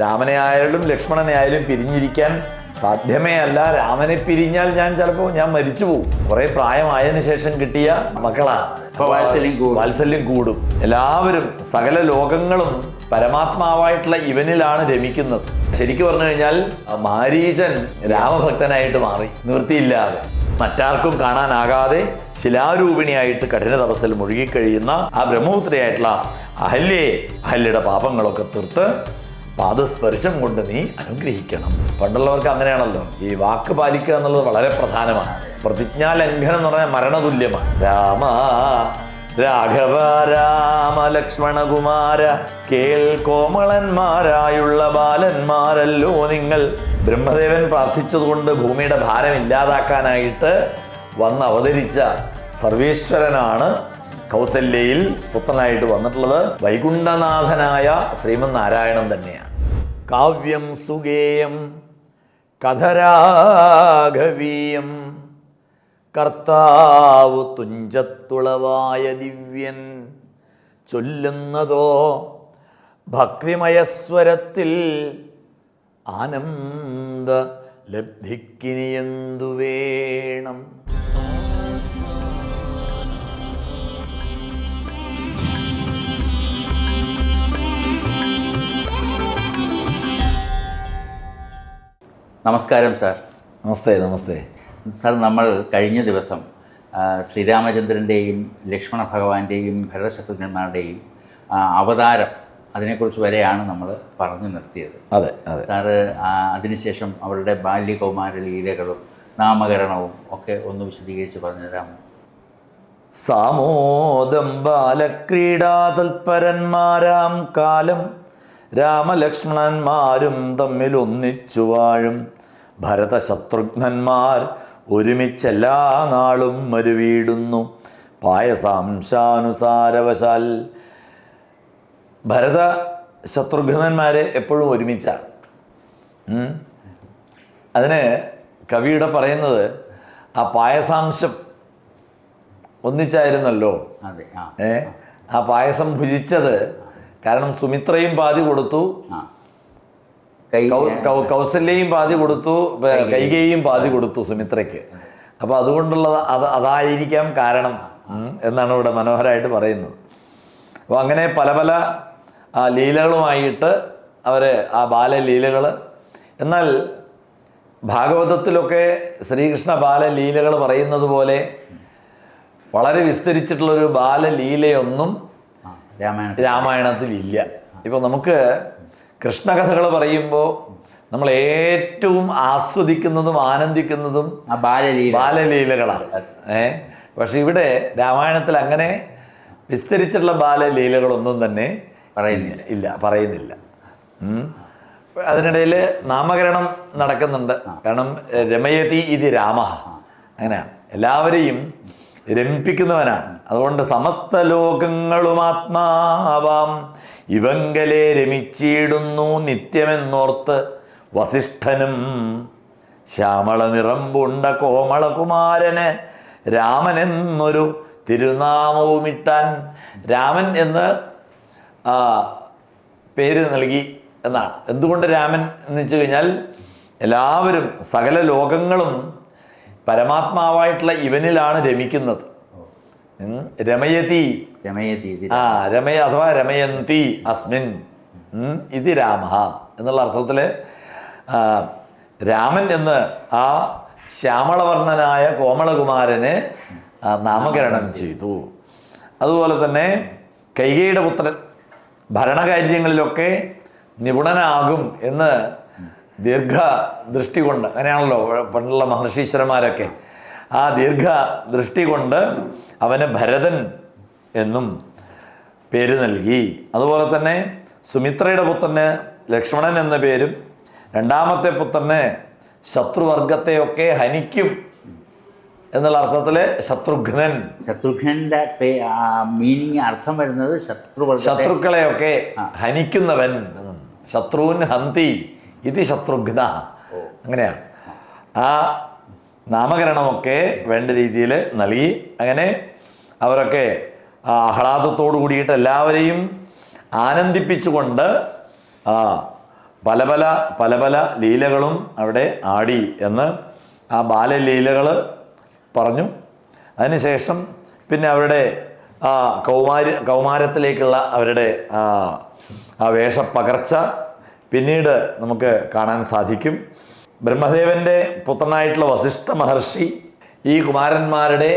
രാമനെ ആയാലും ലക്ഷ്മണനെ ആയാലും പിരിഞ്ഞിരിക്കാൻ സാധ്യമേ അല്ല. രാമനെ പിരിഞ്ഞാൽ ഞാൻ മരിച്ചു പോകും. കുറെ പ്രായമായതിനു ശേഷം കിട്ടിയ മക്കളാണ്. വാത്സല്യം കൂടും. എല്ലാവരും സകല ലോകങ്ങളും പരമാത്മാവായിട്ടുള്ള ഇവനിലാണ് രമിക്കുന്നത്. ശരിക്കും പറഞ്ഞു കഴിഞ്ഞാൽ മാരീചൻ രാമഭക്തനായിട്ട് മാറി, നിവൃത്തിയില്ലാതെ മറ്റാർക്കും കാണാനാകാതെ ശിലാരൂപിണിയായിട്ട് കഠിന തപസ്സിൽ മുഴുകിക്കഴിയുന്ന ആ ബ്രഹ്മപുത്രിയായിട്ടുള്ള അഹല്യയുടെ പാപങ്ങളൊക്കെ തീർത്ത് പാദസ്പർശം കൊണ്ട് നീ അനുഗ്രഹിക്കണം. പണ്ടുള്ളവർക്ക് അങ്ങനെയാണല്ലോ, ഈ വാക്ക് പാലിക്കുക എന്നുള്ളത് വളരെ പ്രധാനമാണ്. പ്രതിജ്ഞാലംഘനം എന്ന് പറഞ്ഞാൽ മരണതുല്യമാണ്. രാമ രാഘവ രാമ ലക്ഷ്മണകുമാര കേൾ കോമളന്മാരായുള്ള ബാലന്മാരല്ലോ നിങ്ങൾ. ബ്രഹ്മദേവൻ പ്രാർത്ഥിച്ചതുകൊണ്ട് ഭൂമിയുടെ ഭാരം ഇല്ലാതാക്കാനായിട്ട് വന്ന് അവതരിച്ച സർവേശ്വരനാണ് കൗസല്യയിൽ പുത്രനായിട്ട് വന്നിട്ടുള്ളത്. വൈകുണ്ഠനാഥനായ ശ്രീമന് നാരായണൻ തന്നെയാണ്. കാവ്യം സുഗേയം കഥരാഘവീയം കർത്താവ് തുഞ്ചത്തുളവായ ദിവ്യൻ ചൊല്ലുന്നതോ ഭക്തിമയസ്വരത്തിൽ ആനന്ദ ലബ്ധിക്കിനിയെന്തു വേണം. നമസ്കാരം സാർ. നമസ്തേ. നമസ്തേ സാർ, നമ്മൾ കഴിഞ്ഞ ദിവസം ശ്രീരാമചന്ദ്രൻ്റെയും ലക്ഷ്മണ ഭഗവാന്റെയും ഭരതശത്രുഘ്നന്മാരുടെയും അവതാരം, അതിനെക്കുറിച്ച് വരെയാണ് നമ്മൾ പറഞ്ഞു നിർത്തിയത്. അതെ അതെ സാറ് അതിനുശേഷം അവരുടെ ബാല്യകൗമാര ലീലകളും നാമകരണവും ഒക്കെ ഒന്ന് വിശദീകരിച്ച് പറഞ്ഞു തരാമോ? സാമോദം ബാലക്രീഡാതൽപരന്മാരാം കാലം രാമലക്ഷ്മണന്മാരും തമ്മിൽ ഒന്നിച്ചു വാഴും. ഭരതശത്രുഘ്നന്മാർ ഒരുമിച്ചെല്ലാ നാളും മരുവീടുന്നു. പായസാംശാനുസാരവശാൽ ഭരത ശത്രുഘ്നന്മാരെ എപ്പോഴും ഒരുമിച്ചാണ്. അതിന് കവിയുടെ പറയുന്നത് ആ പായസാംശം ഒന്നിച്ചായിരുന്നല്ലോ. ആ പായസം ഭുജിച്ചത് കാരണം സുമിത്രയും പാതി കൊടുത്തു, കൗസല്യയും പാതി കൊടുത്തു, കൈകേയിയും പാതി കൊടുത്തു സുമിത്രയ്ക്ക്. അപ്പോൾ അതുകൊണ്ടുള്ളത് അതായിരിക്കാം കാരണം എന്നാണ് ഇവിടെ മനോഹരമായിട്ട് പറയുന്നത്. അപ്പോൾ അങ്ങനെ പല പല ലീലകളുമായിട്ട് അവർ ആ ബാലലീലകൾ. എന്നാൽ ഭാഗവതത്തിലൊക്കെ ശ്രീകൃഷ്ണ ബാലലീലകൾ പറയുന്നത് പോലെ വളരെ വിസ്തരിച്ചിട്ടുള്ളൊരു ബാലലീലയൊന്നും രാമായണത്തിലില്ല. ഇപ്പോൾ നമുക്ക് കൃഷ്ണകഥകൾ പറയുമ്പോൾ നമ്മൾ ഏറ്റവും ആസ്വദിക്കുന്നതും ആനന്ദിക്കുന്നതും ബാലലീലകളാണ്. പക്ഷെ ഇവിടെ രാമായണത്തിൽ അങ്ങനെ വിസ്തരിച്ചിട്ടുള്ള ബാലലീലകളൊന്നും തന്നെ പറയുന്നില്ല. അതിനിടയിൽ നാമകരണം നടക്കുന്നുണ്ട്. കാരണം രമയതി ഇതി രാമ, അങ്ങനെയാണ്, എല്ലാവരെയും രമിപ്പിക്കുന്നവനാണ്. അതുകൊണ്ട് സമസ്ത ലോകങ്ങളും ആത്മാവാം ഇവങ്കലെ രമിച്ചിടുന്നു നിത്യമെന്നോർത്ത് വസിഷ്ഠനും ശ്യാമള നിറം പൂണ്ട കോമളകുമാരന് രാമൻ എന്നൊരു തിരുനാമവുമിട്ടാൻ. രാമൻ എന്ന് പേര് നൽകി എന്നാണ്. എന്തുകൊണ്ട് രാമൻ എന്ന് വെച്ച് കഴിഞ്ഞാൽ എല്ലാവരും സകല ലോകങ്ങളും പരമാത്മാവായിട്ടുള്ള ഇവനിലാണ് രമിക്കുന്നത്. രമയതി അഥവാ രമയന്തി അസ്മിൻ ഇത് രാമ എന്നുള്ള അർത്ഥത്തിൽ രാമൻ എന്ന് ആ ശ്യാമളവർണ്ണനായ കോമളകുമാരനെ നാമകരണം ചെയ്തു. അതുപോലെ തന്നെ കൈകേയിയുടെ പുത്രൻ ഭരണകാര്യങ്ങളിലൊക്കെ നിപുണനാകും എന്ന് ദീർഘദൃഷ്ടി കൊണ്ട്, അങ്ങനെയാണല്ലോ പണ്ടുള്ള മഹർഷീശ്വരന്മാരൊക്കെ, ആ ദീർഘദൃഷ്ടി കൊണ്ട് അവന് ഭരതൻ എന്നും പേര് നൽകി. അതുപോലെ തന്നെ സുമിത്രയുടെ പുത്രന് ലക്ഷ്മണൻ എന്ന പേരും, രണ്ടാമത്തെ പുത്രന് ശത്രുവർഗത്തെയൊക്കെ ഹനിക്കും എന്നുള്ള അർത്ഥത്തിൽ ശത്രുഘ്നന്റെ മീനിങ് അർത്ഥം വരുന്നത് ശത്രുക്കളെയൊക്കെ ഹനിക്കുന്നവൻ. ശത്രുൻ ഹന്തി ഇത് ശത്രുഘ്ന, അങ്ങനെയാണ്. ആ നാമകരണമൊക്കെ വേണ്ട രീതിയിൽ നൽകി. അങ്ങനെ അവരൊക്കെ ആഹ്ലാദത്തോടു കൂടിയിട്ട് എല്ലാവരെയും ആനന്ദിപ്പിച്ചുകൊണ്ട് പല പല ലീലകളും അവിടെ ആടി എന്ന് ആ ബാലലീലകൾ പറഞ്ഞു. അതിനുശേഷം പിന്നെ അവരുടെ ആ കൗമാരത്തിലേക്കുള്ള അവരുടെ ആ വേഷപ്പകർച്ച പിന്നീട് നമുക്ക് കാണാൻ സാധിക്കും. ബ്രഹ്മദേവൻ്റെ പുത്രനായിട്ടുള്ള വസിഷ്ഠ മഹർഷി ഈ കുമാരന്മാരുടെ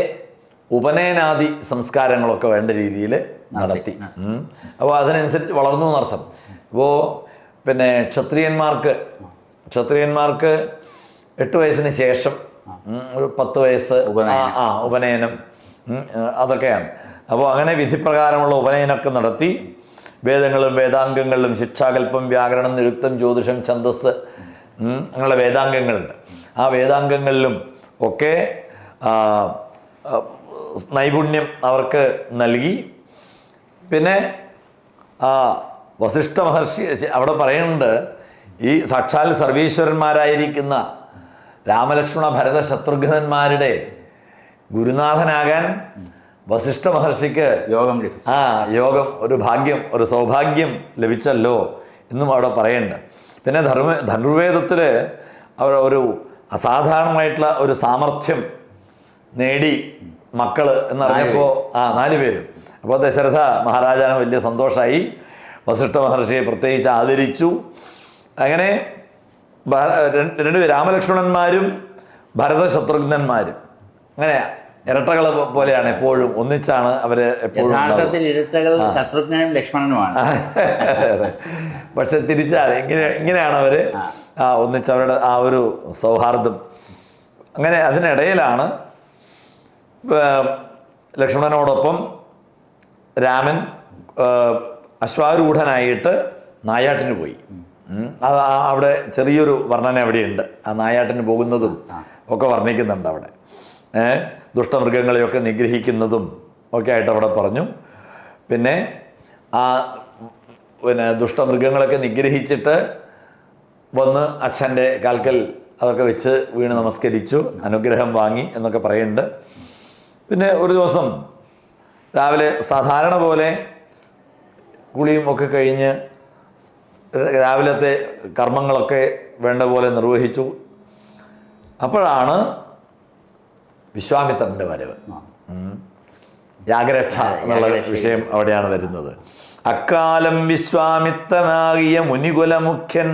ഉപനയനാദി സംസ്കാരങ്ങളൊക്കെ വേണ്ട രീതിയിൽ നടത്തി. അപ്പോൾ അതിനനുസരിച്ച് വളർന്നു എന്നർത്ഥം. ഇപ്പോൾ പിന്നെ ക്ഷത്രിയന്മാർക്ക് 8 വയസ്സിന് ശേഷം ഒരു 10 വയസ്സ് ഉപനയനം അതൊക്കെയാണ്. അപ്പോൾ അങ്ങനെ വിധിപ്രകാരമുള്ള ഉപനയനമൊക്കെ നടത്തി വേദങ്ങളും വേദാംഗങ്ങളിലും ശിക്ഷാകല്പം, വ്യാകരണം, നിരുക്തം, ജ്യോതിഷം, ഛന്ദസ് അങ്ങനെയുള്ള വേദാംഗങ്ങളുണ്ട്. ആ വേദാംഗങ്ങളിലും ഒക്കെ നൈപുണ്യം അവർക്ക് നൽകി. പിന്നെ വസിഷ്ഠ മഹർഷി അവിടെ പറയുന്നുണ്ട്, ഈ സാക്ഷാൽ സർവീശ്വരന്മാരായിരിക്കുന്ന രാമലക്ഷ്മണ ഭരത ശത്രുഘ്നന്മാരുടെ ഗുരുനാഥനാകാൻ വസിഷ്ഠ മഹർഷിക്ക് യോഗം, ഒരു ഭാഗ്യം, ഒരു സൗഭാഗ്യം ലഭിച്ചല്ലോ എന്നും അവിടെ പറയുന്നുണ്ട്. പിന്നെ ധനുർവേദത്തിൽ അവർ ഒരു അസാധാരണമായിട്ടുള്ള ഒരു സാമർഥ്യം നേടി മക്കള് എന്നറിഞ്ഞപ്പോൾ 4 പേരും. അപ്പോൾ ദശരഥ മഹാരാജാന് വലിയ സന്തോഷമായി. വസിഷ്ഠ മഹർഷിയെ പ്രത്യേകിച്ച് ആദരിച്ചു. അങ്ങനെ 2 രാമലക്ഷ്മണന്മാരും ഭരത ശത്രുഘ്നന്മാരും അങ്ങനെ ഇരട്ടകൾ പോലെയാണ്, എപ്പോഴും ഒന്നിച്ചാണ് അവർ എപ്പോഴും. ശത്രുഘ്നനും ലക്ഷ്മണനുമാണ്. പക്ഷെ തിരിച്ചാണ് ഇങ്ങനെയാണ് അവർ ഒന്നിച്ചവരുടെ ആ ഒരു സൗഹാർദ്ദം. അങ്ങനെ അതിനിടയിലാണ് ലക്ഷ്മണനോടൊപ്പം രാമൻ അശ്വാരൂഢനായിട്ട് നായാട്ടിന് പോയി. അത് അവിടെ ചെറിയൊരു വർണ്ണന അവിടെയുണ്ട്. ആ നായാട്ടിന് പോകുന്നതും ഒക്കെ വർണ്ണിക്കുന്നുണ്ട് അവിടെ. ദുഷ്ടമൃഗങ്ങളെയൊക്കെ നിഗ്രഹിക്കുന്നതും ഒക്കെ ആയിട്ട് അവിടെ പറഞ്ഞു. പിന്നെ ദുഷ്ടമൃഗങ്ങളൊക്കെ നിഗ്രഹിച്ചിട്ട് വന്ന് അച്ഛൻ്റെ കാൽക്കൽ അതൊക്കെ വെച്ച് വീണ് നമസ്കരിച്ചു, അനുഗ്രഹം വാങ്ങി എന്നൊക്കെ പറയുന്നുണ്ട്. പിന്നെ ഒരു ദിവസം രാവിലെ സാധാരണ പോലെ കുളിയും ഒക്കെ കഴിഞ്ഞ് രാവിലത്തെ കർമ്മങ്ങളൊക്കെ വേണ്ട പോലെ നിർവഹിച്ചു. അപ്പോഴാണ് വിശ്വാമിത്രൻ്റെ വരവ്. യാഗരക്ഷ എന്നുള്ള വിഷയം അവിടെയാണ് വരുന്നത്. അക്കാലം വിശ്വാമിത്രനാകിയ മുനികുല മുഖ്യൻ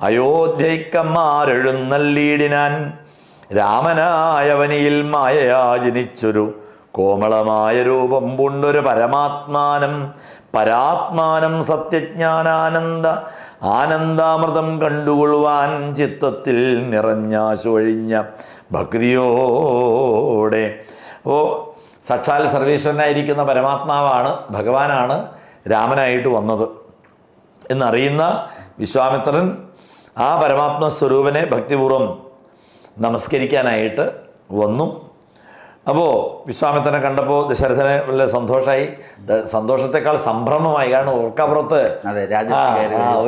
അയോധ്യയ്ക്കമ്മാരെഴുന്നള്ളീടിനാൻ രാമനായവനിയിൽ മായയാ ജനിച്ചൊരു കോമളമായ രൂപം പൂണ്ടൊരു പരാത്മാനം ആനന്ദാമൃതം കണ്ടുകൊള്ളുവാൻ ചിത്തത്തിൽ നിറഞ്ഞാശൊഴിഞ്ഞ ഭക്തിയോടെ. അപ്പോൾ സാക്ഷാൽ സർവീശ്വരനായിരിക്കുന്ന പരമാത്മാവാണ്, ഭഗവാനാണ് രാമനായിട്ട് വന്നത് എന്നറിയുന്ന വിശ്വാമിത്രൻ ആ പരമാത്മ സ്വരൂപനെ ഭക്തിപൂർവ്വം നമസ്കരിക്കാനായിട്ട് വന്നു. അപ്പോൾ വിശ്വാമിത്രനെ കണ്ടപ്പോൾ ദശരഥന് വലിയ സന്തോഷമായി. സന്തോഷത്തെക്കാൾ സംഭ്രമമായി. കാരണം ഓർക്കപ്പുറത്ത്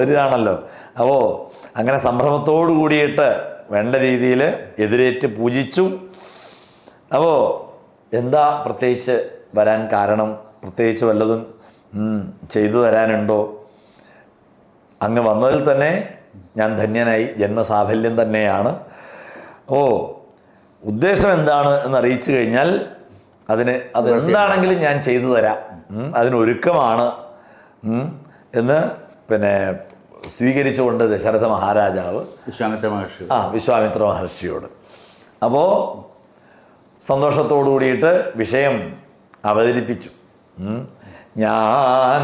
ഒരാണല്ലോ. അപ്പോൾ അങ്ങനെ സംഭ്രമത്തോടു കൂടിയിട്ട് വേണ്ട രീതിയിൽ എതിരേറ്റ് പൂജിച്ചു. അപ്പോൾ എന്താ പ്രത്യേകിച്ച് വരാൻ കാരണം? പ്രത്യേകിച്ച് വല്ലതും ചെയ്തു തരാനുണ്ടോ? അങ്ങ് വന്നതിൽ തന്നെ ഞാൻ ധന്യനായി, ജന്മസാഫല്യം തന്നെയാണ്. ഉദ്ദേശം എന്താണ് എന്നറിയിച്ചു കഴിഞ്ഞാൽ അതെന്താണെങ്കിലും ഞാൻ ചെയ്തു തരാം, അതിനൊരുക്കമാണ് എന്ന് പിന്നെ സ്വീകരിച്ചുകൊണ്ട് ദശരഥ മഹാരാജാവ് വിശ്വാമിത്ര മഹർഷിയോട്. അപ്പോൾ സന്തോഷത്തോടു കൂടിയിട്ട് വിഷയം അവതരിപ്പിച്ചു. ഞാൻ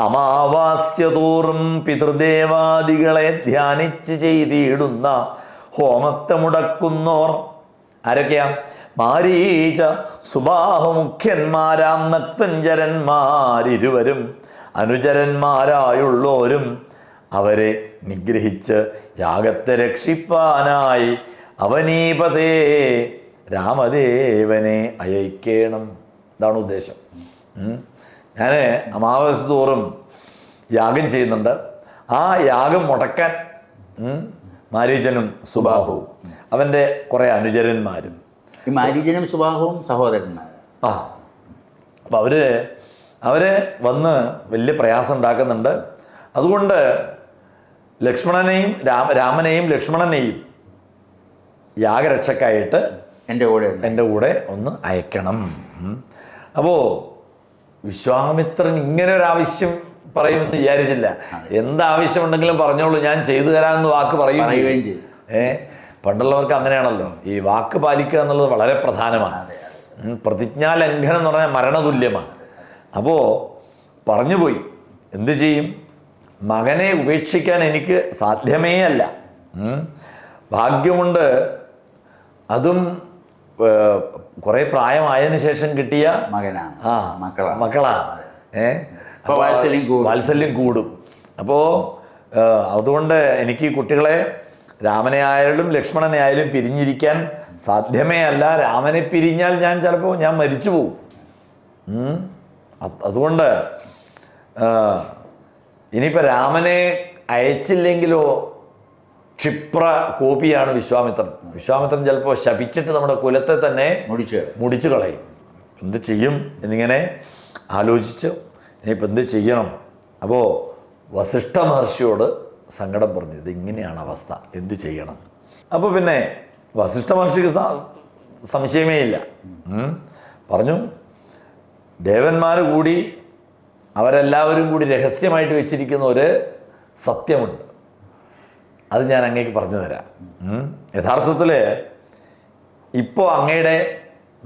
അമാവാസ്യതോറും പിതൃദേവാദികളെ ധ്യാനിച്ച് ചെയ്തിടുന്ന ഹോമത്തെ മുടക്കുന്നോർ ആരൊക്കെയാ? മാരീച സുബാഹുമുഖ്യന്മാരാം നക്തഞ്ചരന്മാരിരുവരും അനുചരന്മാരായുള്ളോരും അവരെ നിഗ്രഹിച്ച് യാഗത്തെ രക്ഷിപ്പാനായി അവനീപതേ രാമദേവനെ അയക്കേണം. ഇതാണ് ഉദ്ദേശം. ഞാൻ അമാവാസ്യ തോറും യാഗം ചെയ്യുന്നുണ്ട്. ആ യാഗം മുടക്കാൻ മാരീചനും സുബാഹുവും അവൻ്റെ കുറേ അനുചരന്മാരും. ഈ മാരീചനും സുബാഹുവും സഹോദരന്മാർ. അപ്പം അവർ വന്ന് വലിയ പ്രയാസം ഉണ്ടാക്കുന്നുണ്ട്. അതുകൊണ്ട് ലക്ഷ്മണനെയും രാമനെയും ലക്ഷ്മണനെയും യാഗരക്ഷക്കായിട്ട് എൻ്റെ കൂടെ ഒന്ന് അയക്കണം. അപ്പോൾ വിശ്വാമിത്രൻ ഇങ്ങനെ ഒരു ആവശ്യം പറയുമെന്ന് വിചാരിച്ചില്ല. എന്താവശ്യമുണ്ടെങ്കിലും പറഞ്ഞോളൂ, ഞാൻ ചെയ്തു തരാമെന്ന് വാക്ക് പറയുകയും ചെയ്യും. പണ്ടുള്ളവർക്ക് അങ്ങനെയാണല്ലോ, ഈ വാക്ക് പാലിക്കുക എന്നുള്ളത് വളരെ പ്രധാനമാണ്. പ്രതിജ്ഞാലംഘനം എന്ന് പറഞ്ഞാൽ മരണതുല്യമാണ്. അപ്പോൾ പറഞ്ഞുപോയി, എന്തു ചെയ്യും? മകനെ ഉപേക്ഷിക്കാൻ എനിക്ക് സാധ്യമേ അല്ല. ഭാഗ്യമുണ്ട്, അതും കുറെ പ്രായമായതിനു ശേഷം കിട്ടിയ മക്കളാണ്. വാത്സല്യം കൂടും. അപ്പോൾ അതുകൊണ്ട് എനിക്ക് ഈ കുട്ടികളെ രാമനെ ആയാലും ലക്ഷ്മണനെ ആയാലും പിരിഞ്ഞിരിക്കാൻ സാധ്യമേ അല്ല. രാമനെ പിരിഞ്ഞാൽ ഞാൻ മരിച്ചു പോകും. അതുകൊണ്ട് ഇനിയിപ്പോൾ രാമനെ അയച്ചില്ലെങ്കിലോ ക്ഷിപ്ര കോപിയാണ് വിശ്വാമിത്രൻ. വിശ്വാമിത്രൻ ചിലപ്പോൾ ശപിച്ചിട്ട് നമ്മുടെ കുലത്തെ തന്നെ മുടിച്ചു കളയും. എന്ത് ചെയ്യും എന്നിങ്ങനെ ആലോചിച്ച് ഇനിയിപ്പോൾ എന്ത് ചെയ്യണം? അപ്പോൾ വസിഷ്ഠ മഹർഷിയോട് സങ്കടം പറഞ്ഞു, ഇതിങ്ങനെയാണ് അവസ്ഥ, എന്ത് ചെയ്യണം? അപ്പോൾ പിന്നെ വസിഷ്ഠ മഹർഷിക്ക് സംശയമേ ഇല്ല. പറഞ്ഞു, ദേവന്മാർ കൂടി അവരെല്ലാവരും കൂടി രഹസ്യമായിട്ട് വെച്ചിരിക്കുന്ന ഒരു സത്യമുണ്ട്, അത് ഞാൻ അങ്ങേക്ക് പറഞ്ഞു തരാം. യഥാർത്ഥത്തിൽ ഇപ്പോൾ അങ്ങയുടെ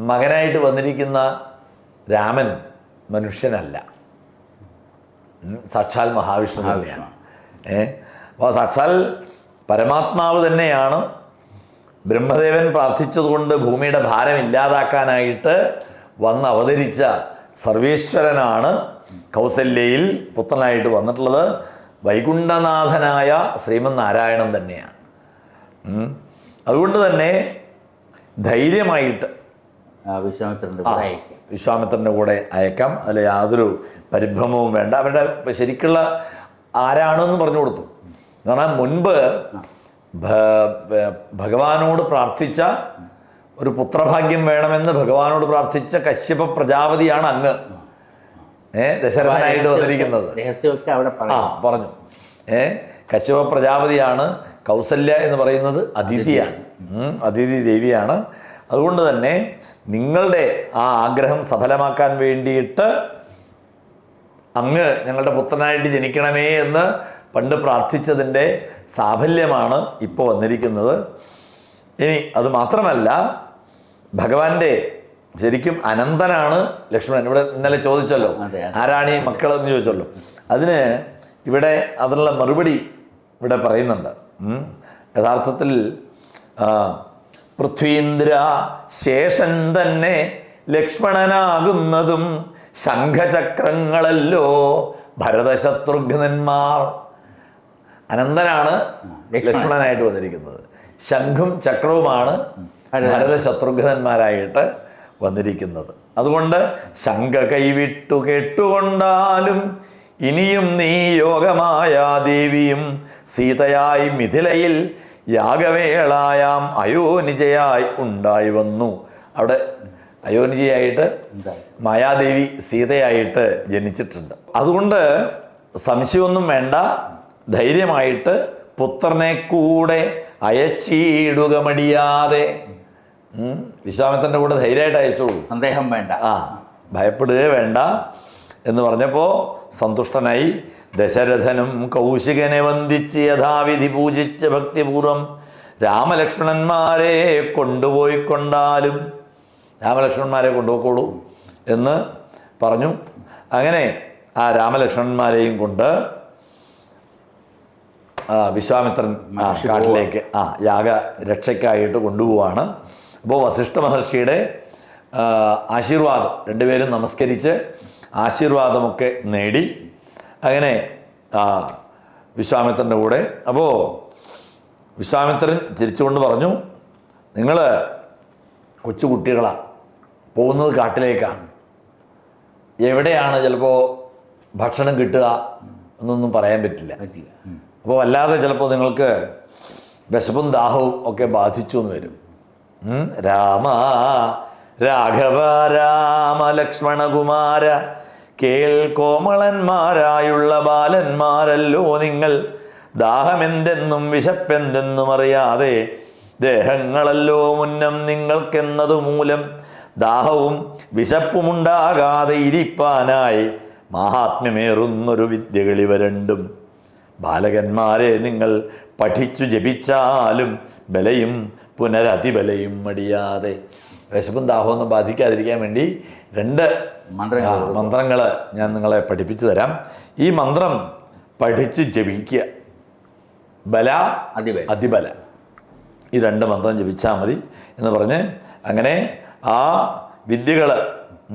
മകനായിട്ട് വന്നിരിക്കുന്ന രാമൻ മനുഷ്യനല്ല, സാക്ഷാൽ മഹാവിഷ്ണു തന്നെയാണ്. അപ്പോൾ സാക്ഷാൽ പരമാത്മാവ് തന്നെയാണ്. ബ്രഹ്മദേവൻ പ്രാർത്ഥിച്ചതുകൊണ്ട് ഭൂമിയുടെ ഭാരം ഇല്ലാതാക്കാനായിട്ട് വന്ന് അവതരിച്ച സർവേശ്വരനാണ് കൗസല്യയിൽ പുത്രനായിട്ട് വന്നിട്ടുള്ളത്. വൈകുണ്ഠനാഥനായ ശ്രീമന് നാരായണൻ തന്നെയാണ്. അതുകൊണ്ട് തന്നെ ധൈര്യമായിട്ട് വിശ്വാമിത്രൻ്റെ കൂടെ അയക്കാം. അതിൽ യാതൊരു പരിഭ്രമവും വേണ്ട. അവരുടെ ശരിക്കുള്ള ആരാണെന്ന് പറഞ്ഞു കൊടുത്തു. എന്ന് പറഞ്ഞാൽ മുൻപ് ഭഗവാനോട് പ്രാർത്ഥിച്ച ഒരു പുത്രഭാഗ്യം വേണമെന്ന് ഭഗവാനോട് പ്രാർത്ഥിച്ച കശ്യപ പ്രജാപതിയാണ് അങ്ങ് ദശരഥനായിട്ട് വന്നിരിക്കുന്നത്. പറഞ്ഞു. കശ്യപ പ്രജാപതിയാണ്. കൗസല്യ എന്ന് പറയുന്നത് അതിഥിയാണ്, അതിഥി ദേവിയാണ്. അതുകൊണ്ട് തന്നെ നിങ്ങളുടെ ആ ആഗ്രഹം സഫലമാക്കാൻ വേണ്ടിയിട്ട് അങ്ങ് ഞങ്ങളുടെ പുത്രനായിട്ട് ജനിക്കണമേ എന്ന് പണ്ട് പ്രാർത്ഥിച്ചതിൻ്റെ സാഫല്യമാണ് ഇപ്പോൾ വന്നിരിക്കുന്നത്. ഇനി അത് മാത്രമല്ല, ഭഗവാന്റെ ശരിക്കും അനന്തനാണ് ലക്ഷ്മണൻ. ഇവിടെ ഇന്നലെ ചോദിച്ചല്ലോ, ആരാണ് ഈ മക്കളെന്ന് ചോദിച്ചല്ലോ. അതിന് ഇവിടെ അതിനുള്ള മറുപടി ഇവിടെ പറയുന്നുണ്ട്. യഥാർത്ഥത്തിൽ പൃഥ്വീന്ദ്ര ശേഷൻ തന്നെ ലക്ഷ്മണനാകുന്നതും ശംഖചക്രങ്ങളല്ലോ ഭരതശത്രുഘ്നന്മാർ. അനന്തനാണ് ലക്ഷ്മണനായിട്ട് വന്നിരിക്കുന്നത്. ശംഖും ചക്രവുമാണ് ഭരതശത്രുഘ്നന്മാരായിട്ട് വന്നിരിക്കുന്നത്. അതുകൊണ്ട് ശംഖ കൈവിട്ടു കേട്ടുകൊണ്ടാലും ഇനിയും നീ യോഗമായ ദേവിയും സീതയായി മിഥിലയിൽ യാഗവേളായാം അയോനിജയായി ഉണ്ടായി വന്നു. അവിടെ അയോനിജയായിട്ട് മായാദേവി സീതയായിട്ട് ജനിച്ചിട്ടുണ്ട്. അതുകൊണ്ട് സംശയമൊന്നും വേണ്ട, ധൈര്യമായിട്ട് പുത്രനെ കൂടെ അയച്ചിടുക മടിയാതെ. വിശ്വാമിത്രൻ്റെ കൂടെ ധൈര്യമായിട്ട് അയച്ചോളൂ, സന്ദേഹം വേണ്ട, ഭയപ്പെടുകയേ വേണ്ട എന്ന് പറഞ്ഞപ്പോൾ സന്തുഷ്ടനായി. ദശരഥനും കൗശികനെ വന്ദിച്ച് യഥാവിധി പൂജിച്ച് ഭക്തിപൂർവം രാമലക്ഷ്മണന്മാരെ കൊണ്ടുപോയിക്കൊണ്ടാലും. രാമലക്ഷ്മണന്മാരെ കൊണ്ടുപോയിക്കോളൂ എന്ന് പറഞ്ഞു. അങ്ങനെ ആ രാമലക്ഷ്മണന്മാരെയും കൊണ്ട് വിശ്വാമിത്രൻ കാട്ടിലേക്ക് യാഗരക്ഷയ്ക്കായിട്ട് കൊണ്ടുപോവാണ്. അപ്പോൾ വസിഷ്ഠ മഹർഷിയുടെ ആശീർവാദം, രണ്ടുപേരും നമസ്കരിച്ച് ആശീർവാദമൊക്കെ നേടി അങ്ങനെ വിശ്വാമിത്രൻ്റെ കൂടെ. അപ്പോൾ വിശ്വാമിത്രൻ ചിരിച്ചുകൊണ്ട് പറഞ്ഞു, നിങ്ങൾ കൊച്ചുകുട്ടികളാണ്, പോകുന്നത് കാട്ടിലേക്കാണ്, എവിടെയാണ് ചിലപ്പോൾ ഭക്ഷണം കിട്ടുക എന്നൊന്നും പറയാൻ പറ്റില്ല. അപ്പോൾ വല്ലാതെ ചിലപ്പോൾ നിങ്ങൾക്ക് വിശപ്പും ദാഹവും ഒക്കെ ബാധിച്ചു എന്ന് വരും. രാമ രാഘവ രാമ ലക്ഷ്മണകുമാര കേൾ കോമളന്മാരായുള്ള ബാലന്മാരല്ലോ നിങ്ങൾ, ദാഹമെന്തെന്നും വിശപ്പെന്തെന്നും അറിയാതെ ദേഹങ്ങളല്ലോ മുന്നം നിങ്ങൾക്കെന്നതു മൂലം ദാഹവും വിശപ്പുമുണ്ടാകാതെ ഇരിപ്പാനായി മാഹാത്മ്യമേറുന്നൊരു വിദ്യകളിവ രണ്ടും. ബാലകന്മാരെ നിങ്ങൾ പഠിച്ചു ജപിച്ചാലും ബലയും പുനരതിബലയും മടിയാതെ. വിശപ്പും ദാഹമൊന്നും ബാധിക്കാതിരിക്കാൻ വേണ്ടി 2 മന്ത്രങ്ങൾ ഞാൻ നിങ്ങളെ പഠിപ്പിച്ചു തരാം. ഈ മന്ത്രം പഠിച്ച് ജപിക്കുക. ബല, അതിബല, ഈ 2 മന്ത്രം ജപിച്ചാൽ മതി എന്ന് പറഞ്ഞ് അങ്ങനെ ആ വിദ്യകൾ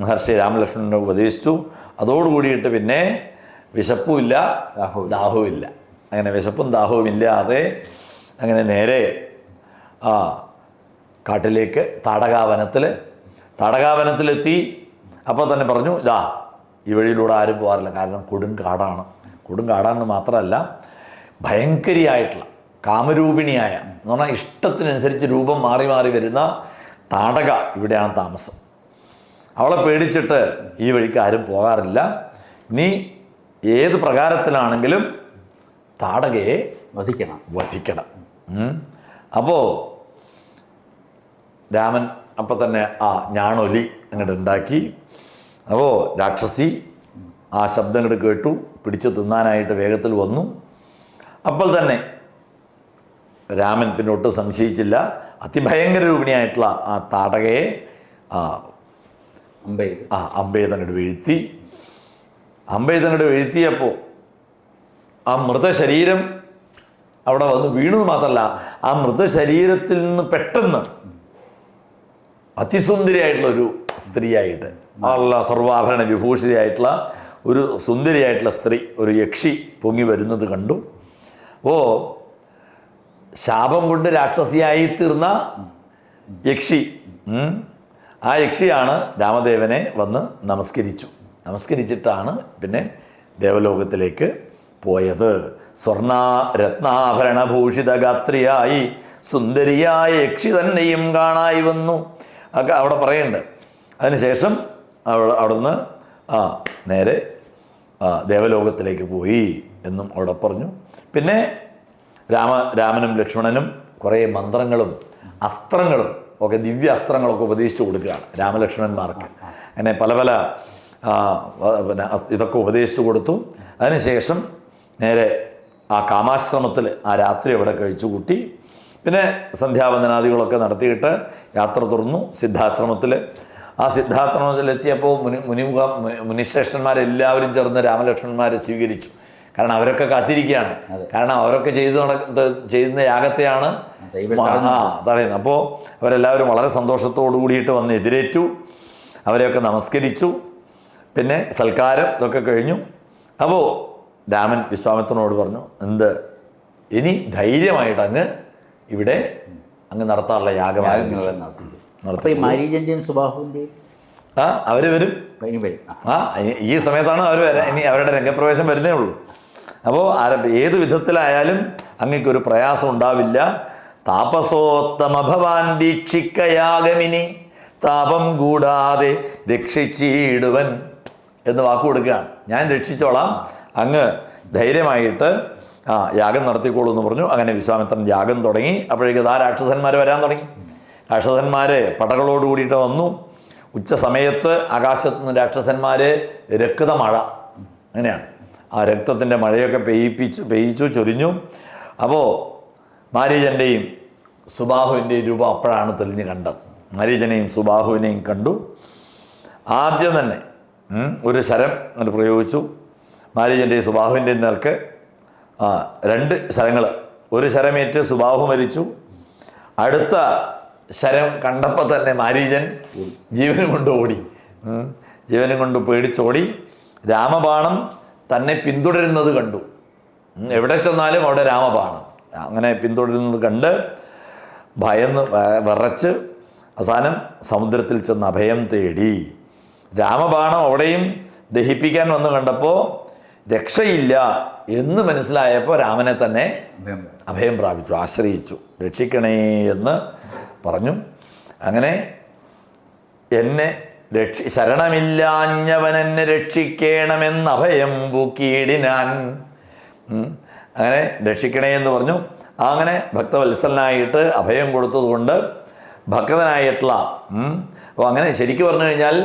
മഹർഷി രാമലക്ഷ്മണനെ ഉപദേശിച്ചു. അതോടുകൂടിയിട്ട് പിന്നെ വിശപ്പുമില്ല ദാഹവുമില്ല. അങ്ങനെ വിശപ്പും ദാഹവും ഇല്ലാതെ അങ്ങനെ നേരെ കാട്ടിലേക്ക് താടകാവനത്തിലെത്തി. അപ്പോൾ തന്നെ പറഞ്ഞു, ഇതാ ഈ വഴിയിലൂടെ ആരും പോകാറില്ല, കാരണം കൊടുങ്കാടാണെന്ന് മാത്രമല്ല ഭയങ്കരിയായിട്ടുള്ള കാമരൂപിണിയായ എന്ന് പറഞ്ഞാൽ ഇഷ്ടത്തിനനുസരിച്ച് രൂപം മാറി മാറി വരുന്ന താടക ഇവിടെയാണ് താമസം. അവളെ പേടിച്ചിട്ട് ഈ വഴിക്ക് ആരും പോകാറില്ല. നീ ഏത് പ്രകാരത്തിലാണെങ്കിലും താടകയെ വധിക്കണം. അപ്പോൾ രാമൻ അപ്പം തന്നെ ഞാണൊലി അങ്ങോട്ട് ഉണ്ടാക്കി. അപ്പോൾ രാക്ഷസി ആ ശബ്ദം അങ്ങോട്ട് കേട്ടു, പിടിച്ചു തിന്നാനായിട്ട് വേഗത്തിൽ വന്നു. അപ്പോൾ തന്നെ രാമൻ പിന്നോട്ട് സംശയിച്ചില്ല. അതിഭയങ്കര രൂപിണിയായിട്ടുള്ള ആ താടകയെ അമ്പെയ്തങ്ങോട്ട് വീഴ്ത്തി. അമ്പെയ്തങ്ങോട്ട് വീഴ്ത്തിയപ്പോൾ ആ മൃതശരീരം അവിടെ വന്ന് വീണു മാത്രമല്ല, ആ മൃതശരീരത്തിൽ നിന്ന് പെട്ടെന്ന് അതിസുന്ദരിയായിട്ടുള്ള ഒരു സ്ത്രീയായിട്ട്, നല്ല സർവാഭരണ വിഭൂഷിതയായിട്ടുള്ള ഒരു സുന്ദരിയായിട്ടുള്ള സ്ത്രീ, ഒരു യക്ഷി പൊങ്ങി വരുന്നത് കണ്ടു. അപ്പോൾ ശാപം കൊണ്ട് രാക്ഷസിയായി തീർന്ന യക്ഷി, ആ യക്ഷിയാണ് രാമദേവനെ വന്ന് നമസ്കരിച്ചിട്ടാണ് പിന്നെ ദേവലോകത്തിലേക്ക് പോയത്. രത്നാഭരണഭൂഷിത ഗാത്രിയായി സുന്ദരിയായ യക്ഷി തന്നെയും കാണായി വന്നു ഒക്കെ അവിടെ പറയുന്നുണ്ട്. അതിനുശേഷം അവിടുന്ന് നേരെ ദേവലോകത്തിലേക്ക് പോയി എന്നും അവിടെ പറഞ്ഞു. പിന്നെ രാമനും ലക്ഷ്മണനും കുറേ മന്ത്രങ്ങളും അസ്ത്രങ്ങളും ഒക്കെ, ദിവ്യ അസ്ത്രങ്ങളൊക്കെ ഉപദേശിച്ചു കൊടുക്കുകയാണ് രാമലക്ഷ്മണന്മാർക്ക്. അങ്ങനെ പല പിന്നെ ഇതൊക്കെ ഉപദേശിച്ചു കൊടുത്തു. അതിനുശേഷം നേരെ ആ കാമാശ്രമത്തിൽ ആ രാത്രി അവിടെ കഴിച്ചു കൂട്ടി. പിന്നെ സന്ധ്യാവന്ദനാദികളൊക്കെ നടത്തിയിട്ട് യാത്ര തുറന്നു സിദ്ധാശ്രമത്തിൽ. ആ സിദ്ധാശ്രമത്തിലെത്തിയപ്പോൾ മുനിശ്രേഷ്ഠന്മാരെല്ലാവരും ചേർന്ന് രാമലക്ഷ്മണന്മാരെ സ്വീകരിച്ചു. കാരണം അവരൊക്കെ കാത്തിരിക്കുകയാണ്. കാരണം അവരൊക്കെ ചെയ്യുന്ന യാഗത്തെയാണ് തടയുന്നത്. അപ്പോൾ അവരെല്ലാവരും വളരെ സന്തോഷത്തോടു കൂടിയിട്ട് വന്ന് എതിരേറ്റു. അവരെയൊക്കെ നമസ്കരിച്ചു. പിന്നെ സൽക്കാരം ഇതൊക്കെ കഴിഞ്ഞു. അപ്പോൾ രാമൻ വിശ്വാമിത്രനോട് പറഞ്ഞു, ഇനി ധൈര്യമായിട്ട് അങ്ങ് ഇവിടെ നടത്താനുള്ള അവര് വരും. ഈ സമയത്താണ് അവർ ഇനി അവരുടെ രംഗപ്രവേശം വരുന്നേ ഉള്ളൂ. അപ്പോൾ ഏത് വിധത്തിലായാലും അങ്ങക്കൊരു പ്രയാസം ഉണ്ടാവില്ല. താപസോത്തമ ഭവാൻ ദീക്ഷിക്കയാഗമിനി താപം കൂടാതെ രക്ഷിച്ചിടുവൻ എന്ന് വാക്കു കൊടുക്കുകയാണ്. ഞാൻ രക്ഷിച്ചോളാം, അങ്ങ് ധൈര്യമായിട്ട് യാഗം നടത്തിക്കോളൂ എന്ന് പറഞ്ഞു. അങ്ങനെ വിശ്വാമിത്രൻ യാഗം തുടങ്ങി. അപ്പോഴേക്ക് രാക്ഷസന്മാർ വരാൻ തുടങ്ങി. രാക്ഷസന്മാർ പടകളോട് കൂടിയിട്ട് വന്നു. ഉച്ച സമയത്ത് ആകാശത്ത് നിന്ന് രാക്ഷസന്മാർ രക്തമഴ, അങ്ങനെയാണ് ആ രക്തത്തിൻ്റെ മഴയൊക്കെ പെയ്യിച്ചു ചൊരിഞ്ഞു. അപ്പോൾ മാരീചൻ്റെയും സുബാഹുവിൻ്റെയും രൂപം അപ്പോഴാണ് തെളിഞ്ഞ് കണ്ടത്. മാരീചനെയും സുബാഹുവിനെയും കണ്ടു. ആദ്യം തന്നെ ഒരു ശരം അങ്ങോട്ട് പ്രയോഗിച്ചു. മാരീചൻ്റെയും സുബാഹുവിൻ്റെയും നേർക്ക് 2 ശരങ്ങൾ. ഒരു ശരമേറ്റ് സുബാഹു മരിച്ചു. അടുത്ത ശരം കണ്ടപ്പോൾ തന്നെ മാരീചൻ ജീവനും കൊണ്ട് ഓടി. ജീവനും കൊണ്ട് പേടിച്ചോടി. രാമബാണം തന്നെ പിന്തുടരുന്നത് കണ്ടു. എവിടെ ചെന്നാലും അവിടെ രാമബാണം അങ്ങനെ പിന്തുടരുന്നത് കണ്ട് ഭയന്ന് വിറച്ച് അവസാനം സമുദ്രത്തിൽ ചെന്ന് അഭയം തേടി. രാമബാണം അവിടെയും ദഹിപ്പിക്കാൻ വന്ന് കണ്ടപ്പോൾ രക്ഷയില്ല എന്ന് മനസ്സിലായപ്പോൾ രാമനെ തന്നെ അഭയം പ്രാപിച്ചു, ആശ്രയിച്ചു. രക്ഷിക്കണേ എന്ന് പറഞ്ഞു. അങ്ങനെ ശരണമില്ലാഞ്ഞവൻ എന്നെ രക്ഷിക്കണമെന്ന് അഭയം പൂക്കിയിടിനാൻ. അങ്ങനെ രക്ഷിക്കണേ എന്ന് പറഞ്ഞു. അങ്ങനെ ഭക്തവത്സലനായിട്ട് അഭയം കൊടുത്തതുകൊണ്ട് ഭക്തനായിട്ടുള്ള അപ്പോൾ അങ്ങനെ ശരിക്കും പറഞ്ഞു കഴിഞ്ഞാൽ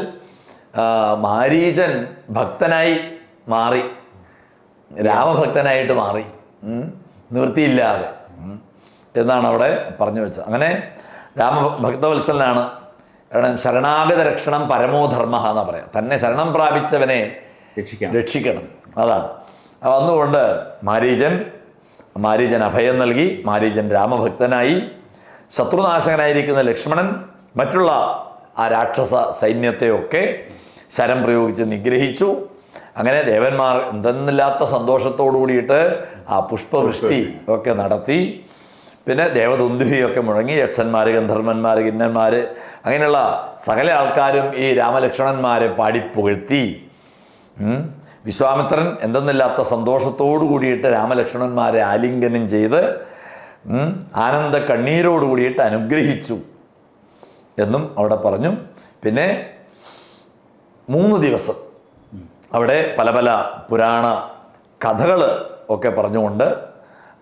മാരീചൻ ഭക്തനായി മാറി, രാമഭക്തനായിട്ട് മാറി, നിവൃത്തിയില്ലാതെ എന്നാണ് അവിടെ പറഞ്ഞു വെച്ചത്. അങ്ങനെ രാമഭക്തവത്സലനാണ്. കാരണം ശരണാഗത രക്ഷണം പരമോധർമ്മ എന്നാ പറയാം. തന്നെ ശരണം പ്രാപിച്ചവനെ രക്ഷിക്കണം, അതാണ്. അതുകൊണ്ട് മാരീചൻ അഭയം നൽകി. മാരീചൻ രാമഭക്തനായി. ശത്രുനാശകനായിരിക്കുന്ന ലക്ഷ്മണൻ മറ്റുള്ള ആ രാക്ഷസ സൈന്യത്തെയൊക്കെ ശരം പ്രയോഗിച്ച് നിഗ്രഹിച്ചു. അങ്ങനെ ദേവന്മാർ എന്തെന്നില്ലാത്ത സന്തോഷത്തോടു കൂടിയിട്ട് ആ പുഷ്പവൃഷ്ടി ഒക്കെ നടത്തി. പിന്നെ ദേവദുന്ദുഭിയൊക്കെ മുഴങ്ങി. യക്ഷന്മാർ, ഗന്ധർവന്മാർ, കിന്നന്മാർ, അങ്ങനെയുള്ള സകല ആൾക്കാരും ഈ രാമലക്ഷ്മണന്മാരെ പാടിപ്പുകഴ്ത്തി. വിശ്വാമിത്രൻ എന്തെന്നില്ലാത്ത സന്തോഷത്തോടു കൂടിയിട്ട് രാമലക്ഷ്മണന്മാരെ ആലിംഗനം ചെയ്ത് ആനന്ദ കണ്ണീരോട് കൂടിയിട്ട് അനുഗ്രഹിച്ചു എന്നും അവിടെ പറഞ്ഞു. പിന്നെ 3 ദിവസം അവിടെ പല പല പുരാണ കഥകൾ ഒക്കെ പറഞ്ഞുകൊണ്ട്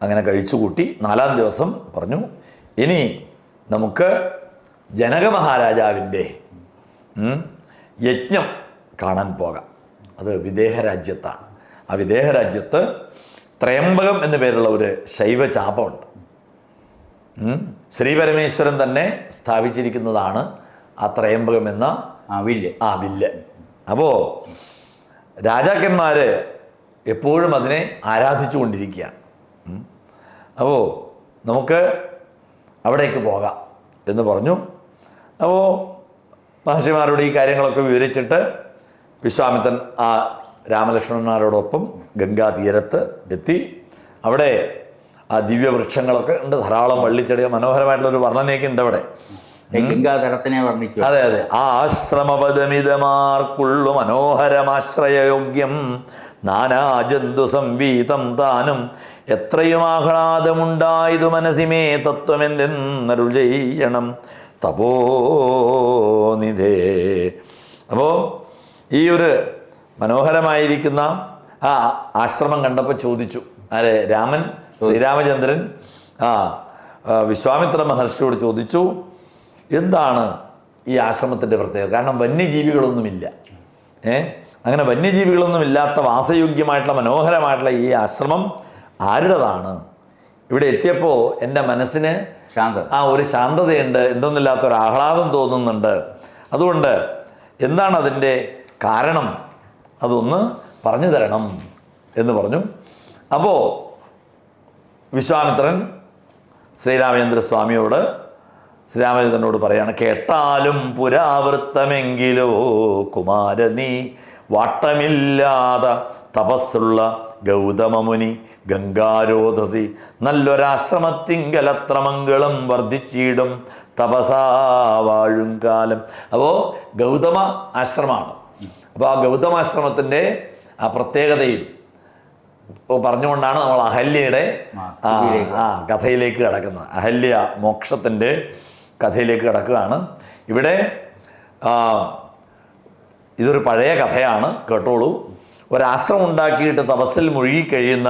അങ്ങനെ കഴിച്ചുകൂട്ടി. 4-ാം ദിവസം പറഞ്ഞു ഇനി നമുക്ക് ജനക മഹാരാജാവിൻ്റെ യജ്ഞം കാണാൻ പോകാം. അത് വിദേഹ രാജ്യത്താണ്. ആ വിദേഹ രാജ്യത്ത് ത്രയംബകം എന്നു പേരുള്ള ഒരു ശൈവ ചാപമുണ്ട്. ശ്രീപരമേശ്വരൻ തന്നെ സ്ഥാപിച്ചിരിക്കുന്നതാണ് ആ ത്രയംബകം എന്ന വില്ല്. അപ്പോൾ രാജാക്കന്മാർ എപ്പോഴും അതിനെ ആരാധിച്ചു കൊണ്ടിരിക്കുകയാണ്. അപ്പോൾ നമുക്ക് അവിടേക്ക് പോകാം എന്ന് പറഞ്ഞു. അപ്പോൾ മഹർഷിമാരോട് ഈ കാര്യങ്ങളൊക്കെ വിവരിച്ചിട്ട് വിശ്വാമിത്രൻ ആ രാമലക്ഷ്മണന്മാരോടൊപ്പം ഗംഗാതീരത്ത് എത്തി. അവിടെ ആ ദിവ്യവൃക്ഷങ്ങളൊക്കെ ഉണ്ട്, ധാരാളം വള്ളിച്ചെടികൾ, മനോഹരമായിട്ടുള്ളൊരു വർണ്ണനയൊക്കെ ഉണ്ട് അവിടെ. ഗംഗാധരത്തിനെ വർണ്ണിക്കും. അതെ അതെ. ആ ആശ്രമപദമിതമാർക്കുള്ളു മനോഹരമാശ്രയയോഗ്യം നാനാജന്തു സംവീതം താനും എത്രയും ആഹ്ലാദമുണ്ടായതു മനസ്സിമേ തത്വമെന്തെന്നരുൾ ചെയ്യണം തപോനിധേ. അപ്പോൾ ഈ ഒരു മനോഹരമായിരിക്കുന്ന ആ ആശ്രമം കണ്ടപ്പോൾ ചോദിച്ചു രാമൻ, ശ്രീരാമചന്ദ്രൻ വിശ്വാമിത്ര മഹർഷിയോട് ചോദിച്ചു, എന്താണ് ഈ ആശ്രമത്തിൻ്റെ പ്രത്യേകത? കാരണം വന്യജീവികളൊന്നുമില്ല. അങ്ങനെ വന്യജീവികളൊന്നും ഇല്ലാത്ത വാസയോഗ്യമായിട്ടുള്ള മനോഹരമായിട്ടുള്ള ഈ ആശ്രമം ആരുടേതാണ്? ഇവിടെ എത്തിയപ്പോൾ എൻ്റെ മനസ്സിന് ഒരു ശാന്തതയുണ്ട്, എന്തൊന്നില്ലാത്ത ഒരു ആഹ്ലാദം തോന്നുന്നുണ്ട്. അതുകൊണ്ട് എന്താണ് അതിൻ്റെ കാരണം, അതൊന്ന് പറഞ്ഞു തരണം എന്ന് പറഞ്ഞു. അപ്പോൾ വിശ്വാമിത്രൻ ശ്രീരാമചന്ദ്രനോട് പറയാണ്, കേട്ടാലും പുരാവൃത്തമെങ്കിലോ കുമാര നീ വാട്ടമില്ലാതെ തപസ്സുള്ള ഗൗതമമുനി ഗംഗാരോധസി നല്ലൊരാശ്രമത്തിങ്കലത്ര മംഗളം വർദ്ധിച്ചിടും തപസാ വാഴും കാലം. അപ്പോൾ ഗൗതമ ആശ്രമമാണ്. അപ്പോൾ ആ ഗൗതമാശ്രമത്തിൻ്റെ ആ പ്രത്യേകതയും പറഞ്ഞുകൊണ്ടാണ് നമ്മൾ അഹല്യയുടെ കഥയിലേക്ക് കിടക്കുന്നത്. അഹല്യ മോക്ഷത്തിൻ്റെ കഥയിലേക്ക് കിടക്കുകയാണ്. ഇവിടെ ഇതൊരു പഴയ കഥയാണ്, കേട്ടോളൂ. ഒരാശ്രമം ഉണ്ടാക്കിയിട്ട് തപസ്സിൽ മുഴുകിക്കഴിയുന്ന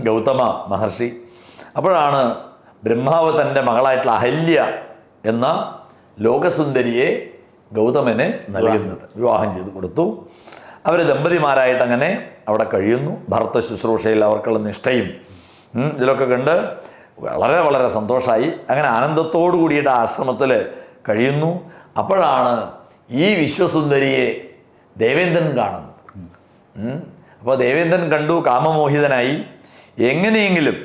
ഗൗതമ മഹർഷി, അപ്പോഴാണ് ബ്രഹ്മാവ് തൻ്റെ മകളായിട്ടുള്ള അഹല്യ എന്ന ലോകസുന്ദരിയെ ഗൗതമന് നൽകുന്നത്, വിവാഹം ചെയ്ത് കൊടുത്തു. അവർ ദമ്പതിമാരായിട്ട് അങ്ങനെ അവിടെ കഴിയുന്നു. ഭർത്ത ശുശ്രൂഷയിൽ അവർക്കുള്ള നിഷ്ഠയും ഇതിലൊക്കെ കണ്ട് വളരെ വളരെ സന്തോഷമായി. അങ്ങനെ ആനന്ദത്തോടു കൂടിയിട്ട് ആശ്രമത്തിൽ കഴിയുന്നു. അപ്പോഴാണ് ഈ വിശ്വസുന്ദരിയെ ദേവേന്ദ്രൻ കാണുന്നത്. അപ്പോൾ ദേവേന്ദ്രൻ കണ്ടു, കാമമോഹിതനായി. എങ്ങനെയെങ്കിലും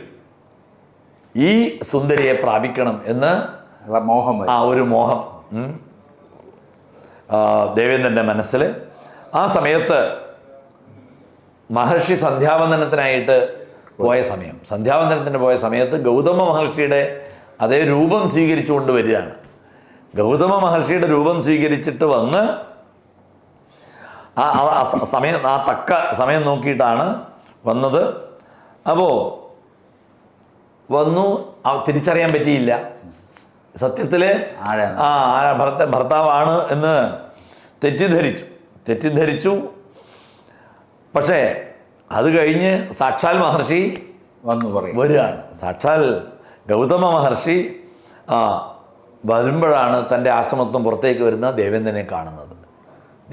ഈ സുന്ദരിയെ പ്രാപിക്കണം എന്ന് ഒരു മോഹം ദേവേന്ദ്രൻ്റെ മനസ്സിൽ. ആ സമയത്ത് മഹർഷി സന്ധ്യാവന്ദനത്തിനായിട്ട് പോയ സമയത്ത് ഗൗതമ മഹർഷിയുടെ അതേ രൂപം സ്വീകരിച്ചുകൊണ്ട് വരികയാണ്. ഗൗതമ മഹർഷിയുടെ രൂപം സ്വീകരിച്ചിട്ട് വന്ന് തക്ക സമയം നോക്കിയിട്ടാണ് വന്നത്. അപ്പോൾ തിരിച്ചറിയാൻ പറ്റിയില്ല. സത്യത്തിൽ ഭർത്താവാണ് എന്ന് തെറ്റിദ്ധരിച്ചു. പക്ഷേ അത് കഴിഞ്ഞ് സാക്ഷാൽ മഹർഷി വന്നു പറയും. വരികയാണ്. സാക്ഷാൽ ഗൗതമ മഹർഷി വരുമ്പോഴാണ് തൻ്റെ ആശ്രമത്വം പുറത്തേക്ക് വരുന്ന ദേവേന്ദ്രനെ കാണുന്നത്.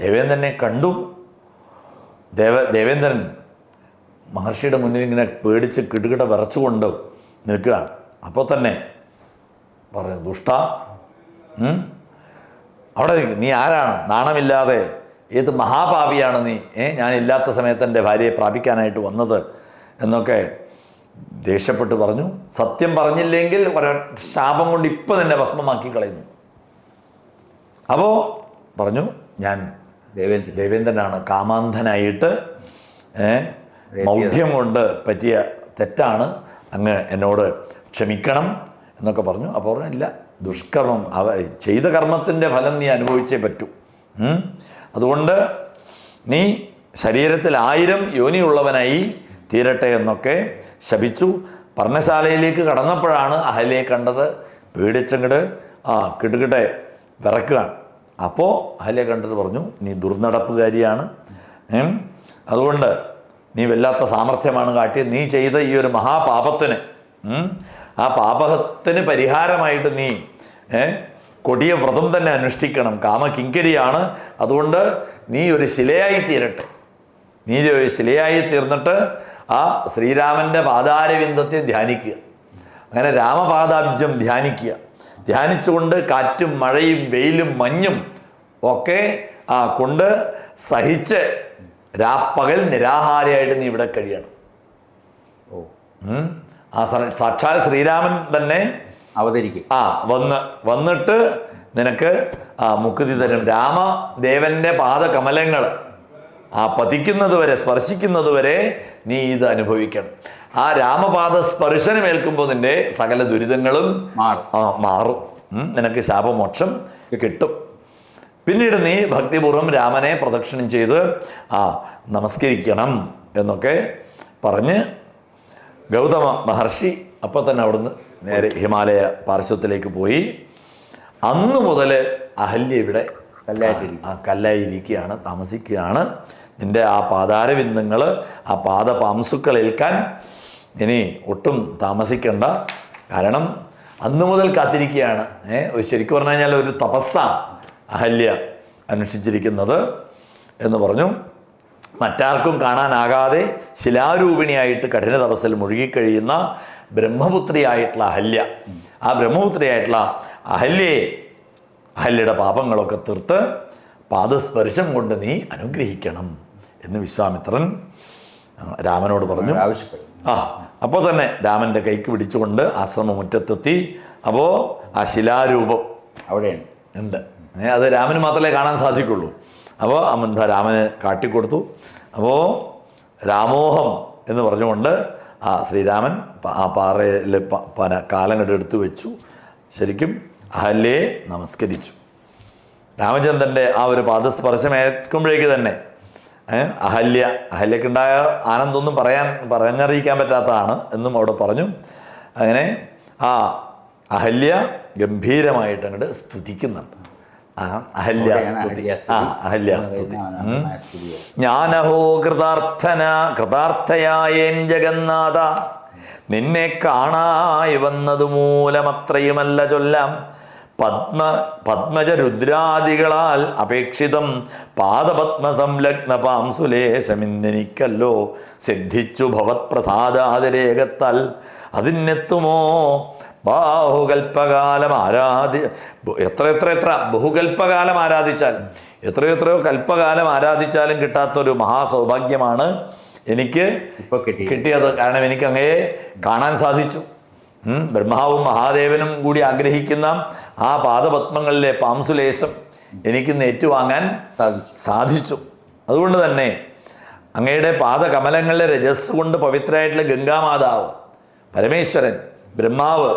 ദേവേന്ദ്രനെ കണ്ടു. ദേവേന്ദ്രൻ മഹർഷിയുടെ മുന്നിൽ ഇങ്ങനെ പേടിച്ച് കിടുകിട വിറച്ചുകൊണ്ട് നിൽക്കുകയാണ്. അപ്പോൾ തന്നെ പറഞ്ഞു, ദുഷ്ട, അവിടെ നീ ആരാണ്? നാണമില്ലാതെ ഏത് മഹാപാപിയാണ് നീ? ഞാനില്ലാത്ത സമയത്ത് എൻ്റെ ഭാര്യയെ പ്രാപിക്കാനായിട്ട് വന്നത് എന്നൊക്കെ ദേഷ്യപ്പെട്ട് പറഞ്ഞു. സത്യം പറഞ്ഞില്ലെങ്കിൽ ശാപം കൊണ്ട് ഇപ്പം തന്നെ ഭസ്മമാക്കി കളയുന്നു. അപ്പോൾ പറഞ്ഞു, ഞാൻ ദേവേന്ദ്രനാണ്, കാമാന്ധനായിട്ട് മൗഢ്യം കൊണ്ട് പറ്റിയ തെറ്റാണ്, അങ്ങ് എന്നോട് ക്ഷമിക്കണം എന്നൊക്കെ പറഞ്ഞു. അപ്പോൾ പറഞ്ഞു, ഇല്ല, ദുഷ്കർമ്മം ചെയ്ത കർമ്മത്തിൻ്റെ ഫലം നീ അനുഭവിച്ചേ പറ്റൂ. അതുകൊണ്ട് നീ ശരീരത്തിൽ 1000 യോനിയുള്ളവനായി തീരട്ടെ എന്നൊക്കെ ശപിച്ചു. പർണശാലയിലേക്ക് കടന്നപ്പോഴാണ് അഹല്യയെ കണ്ടത്. പേടിച്ചങ്ങട് കിടുകിടെ വിറക്കുകയാണ്. അപ്പോൾ അഹല്യ കണ്ടിട്ട് പറഞ്ഞു, നീ ദുർനടപ്പുകാരിയാണ്, അതുകൊണ്ട് നീ വല്ലാത്ത സാമർഥ്യമാണ് കാട്ടിയത്. നീ ചെയ്ത ഈ ഒരു മഹാപാപത്തിന്, ആ പാപത്തിന് പരിഹാരമായിട്ട് നീ കൊടിയ വ്രതം തന്നെ അനുഷ്ഠിക്കണം. കാമകിങ്കരിയാണ്, അതുകൊണ്ട് നീ ഒരു ശിലയായി തീരട്ടെ. നീ ഒരു ശിലയായി തീർന്നിട്ട് ആ ശ്രീരാമൻ്റെ പാതാരവിന്ദത്തെ ധ്യാനിക്കുക. അങ്ങനെ രാമപാദാബ്ജം ധ്യാനിക്കുക. ധ്യാനിച്ചുകൊണ്ട് കാറ്റും മഴയും വെയിലും മഞ്ഞും ഒക്കെ കൊണ്ട് സഹിച്ച് രാപ്പകൽ നിരാഹാരമായിട്ട് നീ ഇവിടെ കഴിയണം. സാക്ഷാൽ ശ്രീരാമൻ തന്നെ അവതരിക്കും. വന്നിട്ട് നിനക്ക് മുക്തി തരും. രാമദേവന്റെ പാദകമലങ്ങൾ പതിക്കുന്നത് വരെ, സ്പർശിക്കുന്നത് വരെ നീ ഇത് അനുഭവിക്കണം. ആ രാമപാദ സ്പർശനമേൽക്കുമ്പോൾ നിന്റെ സകല ദുരിതങ്ങളും മാറും. നിനക്ക് ശാപമോക്ഷം കിട്ടും. പിന്നീട് നീ ഭക്തിപൂർവ്വം രാമനെ പ്രദക്ഷിണം ചെയ്ത് നമസ്കരിക്കണം എന്നൊക്കെ പറഞ്ഞ് ഗൗതമ മഹർഷി അപ്പോൾ തന്നെ അവിടുന്ന് നേരെ ഹിമാലയ പാർശ്വത്തിലേക്ക് പോയി. അന്നു മുതൽ അഹല്യ ഇവിടെ കല്ലായിരിക്കുകയാണ്, താമസിക്കുകയാണ്. നിന്റെ ആ പാതാരവിന്ദങ്ങൾ, ആ പാദപാംസുക്കൾ ഏൽക്കാൻ ഇനി ഒട്ടും താമസിക്കണ്ട. കാരണം അന്നു മുതൽ കാത്തിരിക്കുകയാണ്. ശരിക്കും പറഞ്ഞു കഴിഞ്ഞാൽ ഒരു തപസ്സാണ് അഹല്യ അനുഷ്ഠിച്ചിരിക്കുന്നത് എന്ന് പറഞ്ഞു. മറ്റാർക്കും കാണാനാകാതെ ശിലാരൂപിണിയായിട്ട് കഠിന തപസ്സിൽ മുഴുകിക്കഴിയുന്ന ബ്രഹ്മപുത്രിയായിട്ടുള്ള അഹല്യ, ആ ബ്രഹ്മപുത്രിയായിട്ടുള്ള അഹല്യയുടെ പാപങ്ങളൊക്കെ തീർത്ത് പാദസ്പർശം കൊണ്ട് നീ അനുഗ്രഹിക്കണം എന്ന് വിശ്വാമിത്രൻ രാമനോട് പറഞ്ഞു. അപ്പോൾ തന്നെ രാമൻ്റെ കൈക്ക് പിടിച്ചുകൊണ്ട് ആശ്രമമുറ്റത്തെത്തി. അപ്പോൾ ആ ശിലാരൂപം അവിടെ ഉണ്ട്. അത് രാമന് മാത്രമേ കാണാൻ സാധിക്കുള്ളൂ. അപ്പോൾ രാമന് കാട്ടിക്കൊടുത്തു. അപ്പോൾ രാമോഹം എന്ന് പറഞ്ഞുകൊണ്ട് ശ്രീരാമൻ ആ പാറയിൽ കാലങ്ങട് എടുത്തു വെച്ചു. ശരിക്കും അഹല്യയെ നമസ്കരിച്ചു. രാമചന്ദ്രൻ്റെ ആ ഒരു പാദസ്പർശമേൽക്കുമ്പോഴേക്ക് തന്നെ അഹല്യക്കുണ്ടായ ആനന്ദമൊന്നും പറഞ്ഞറിയിക്കാൻ പറ്റാത്തതാണ് എന്നും അവിടെ പറഞ്ഞു. അങ്ങനെ ആ അഹല്യ ഗംഭീരമായിട്ട് അങ്ങോട്ട് സ്തുതിക്കുന്നുണ്ട്. അഹല്യാസ്തുതി. ജ്ഞാനഹോ കൃതാർത്ഥയായേൻ ജഗന്നാഥ, നിന്നെ കാണായി വന്നതു മൂലമത്രയുമല്ല ചൊല്ലാം. പദ്മജ രുദ്രാദികളാൽ അപേക്ഷിതം പാദപത്മ സംലഗ്ന പാംസുലേശമിന്നെനിക്കല്ലോ സിദ്ധിച്ചു ഭവത്പ്രസാദാതിരേകത്താൽ. അതിനെത്തുമോ ബാഹുകൽപ്പകാലം എത്ര ബഹുകൽപ്പകാലം ആരാധിച്ചാലും, എത്രയോ കൽപ്പകാലം ആരാധിച്ചാലും കിട്ടാത്തൊരു മഹാസൗഭാഗ്യമാണ് എനിക്ക് ഇപ്പോൾ കിട്ടിയത്. കാരണം എനിക്ക് അങ്ങയെ കാണാൻ സാധിച്ചു. ബ്രഹ്മാവും മഹാദേവനും കൂടി ആഗ്രഹിക്കുന്ന ആ പാദപത്മങ്ങളിലെ പാംസുലേശം എനിക്കിന്ന് ഏറ്റുവാങ്ങാൻ സാധിച്ചു. അതുകൊണ്ട് തന്നെ അങ്ങയുടെ പാദകമലങ്ങളിലെ രജസ് കൊണ്ട് പവിത്രമായിട്ടുള്ള ഗംഗാമാതാവ്, പരമേശ്വരൻ, ബ്രഹ്മാവ്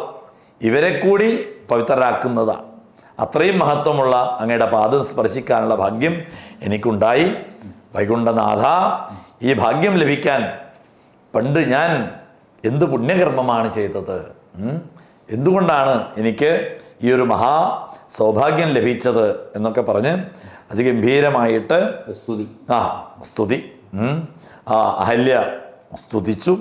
ഇവരെ കൂടി പവിത്രരാക്കുന്നതാണ്. അത്രയും മഹത്വമുള്ള അങ്ങയുടെ പാദം സ്പർശിക്കാനുള്ള ഭാഗ്യം എനിക്കുണ്ടായി. വൈകുണ്ഠനാഥ, ഈ ഭാഗ്യം ലഭിക്കാൻ പണ്ട് ഞാൻ എന്ത് പുണ്യകർമ്മമാണ് ചെയ്തത്, എന്തുകൊണ്ടാണ് എനിക്ക് ഈ ഒരു മഹാ സൗഭാഗ്യം ലഭിച്ചത് എന്നൊക്കെ പറഞ്ഞ് അതിഗംഭീരമായിട്ട് സ്തുതി അഹല്യ സ്തുതിച്ചു.